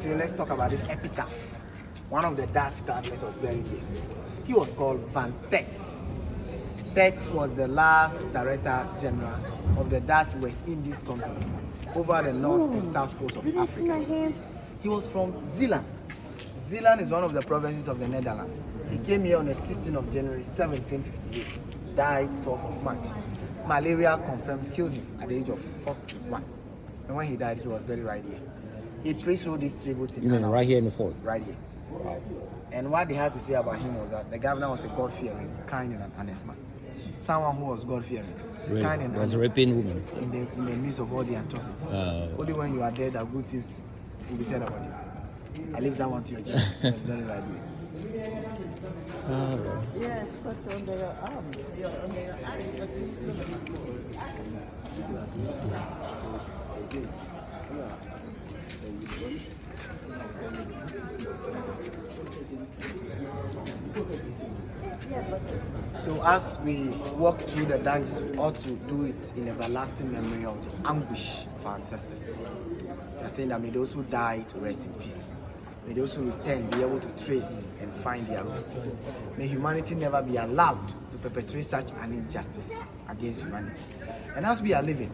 So let's talk about this epitaph. One of the Dutch cardinals was buried here. He was called Van Tetz. Tetz was the last Director General of the Dutch West Indies Company over the north and south coast of Africa. He was from Zeeland. Zeeland is one of the provinces of the Netherlands. He came here on the 16th of January 1758, died 12th of March. Malaria confirmed killed him at the age of 41. And when he died, he was buried right here. He priest wrote this tribute in You mean right here in the fort? Right here. Wow. And what they had to say about him was that the governor was a God-fearing, kind and an honest man. Someone who was God-fearing, kind and honest. Was raping women. In the midst of all the atrocities. Only when you are dead that good things will be said about you. I leave that one to your judge. That's very right here. Yes, but under your arm. Under your eyes. So as we walk through the dungeons, we ought to do it in everlasting memory of the anguish of our ancestors. They are saying that may those who died rest in peace. May those who return be able to trace and find their roots. May humanity never be allowed to perpetrate such an injustice against humanity. And as we are living,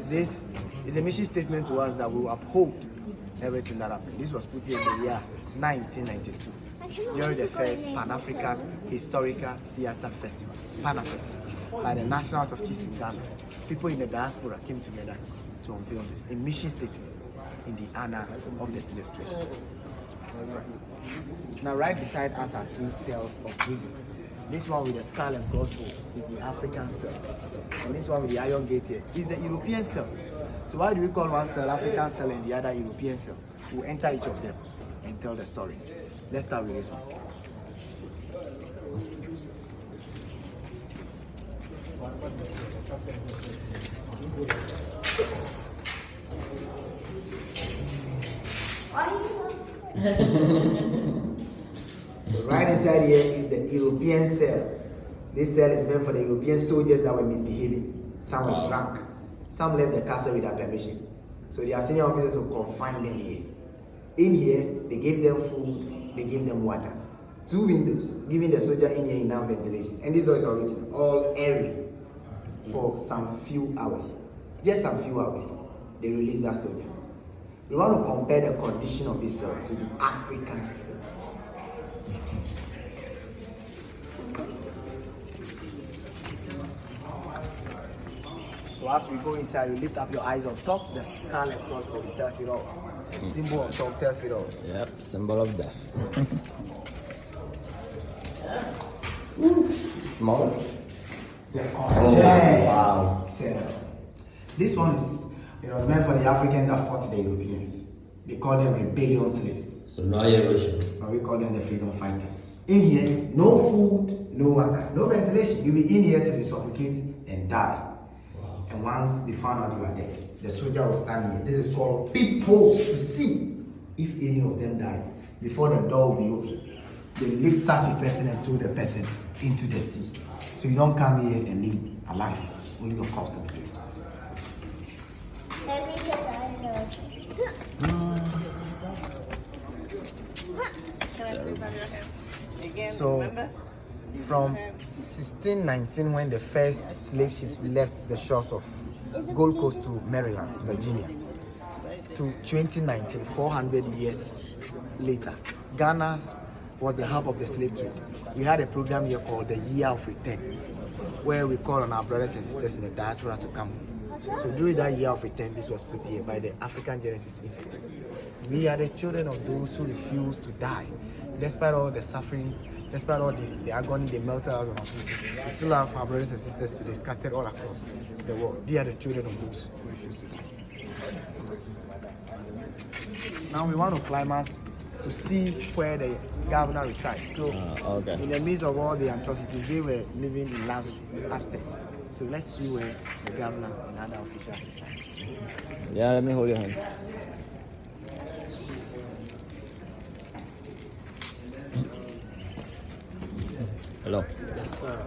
this is a mission statement to us that we will uphold everything that happened. This was put here in the year 1992 during the first Pan-African Historical Theatre Festival, PANAFEST, by the National Art of Chiefs in Ghana. People in the diaspora came together to unveil this, a mission statement in the honor of the slave trade. Now right beside us are two cells of prison. This one with the skull and crossbow is the African cell. And this one with the iron gate here is the European cell. So why do we call one cell African cell and the other European cell? We'll enter each of them and tell the story. Let's start with this one. So right inside here is the European cell. This cell is meant for the European soldiers that were misbehaving. Some were drunk. Some left the castle without permission. So their senior officers will confine them here. In here, they gave them food, they gave them water. 2 windows, giving the soldier in here enough ventilation. And this door is original, all airy for some few hours. Just some few hours, they release that soldier. We want to compare the condition of this cell to the African cell. So as we go inside, you lift up your eyes on top, the scarlet crossbow, it tells it all. The symbol on top tells it all. Yep, symbol of death. Small. Wow. Cell. This one is, it was meant for the Africans that fought the Europeans. They call them rebellion slaves. So now you're Russian. But we call them the freedom fighters. In here, no food, no water, no ventilation. You'll be in here till you suffocate and die. Wow. And once they found out you are dead, the soldier will stand here. This is called peephole to see if any of them died. Before the door will be open, they lift such a person and throw the person into the sea. So you don't come here and live alive. Only your corpse will be killed. So, from 1619, when the first slave ships left the shores of Gold Coast to Maryland, Virginia, to 2019, 400 years later, Ghana was the hub of the slave trade. We had a program here called the Year of Return, where we call on our brothers and sisters in the diaspora to come. So during that Year of Return, this was put here by the African Genesis Institute. We are the children of those who refuse to die. Despite all the suffering, despite all the agony, they melted out on our people. We still have our brothers and sisters today scattered all across the world. They are the children of those who refuse to die. Now we want to climax to see where the governor resides. So in the midst of all the atrocities, they were living in last upstairs. So let's see where the governor and other officials reside. Yeah, let me hold your hand. Hello. Yes, sir.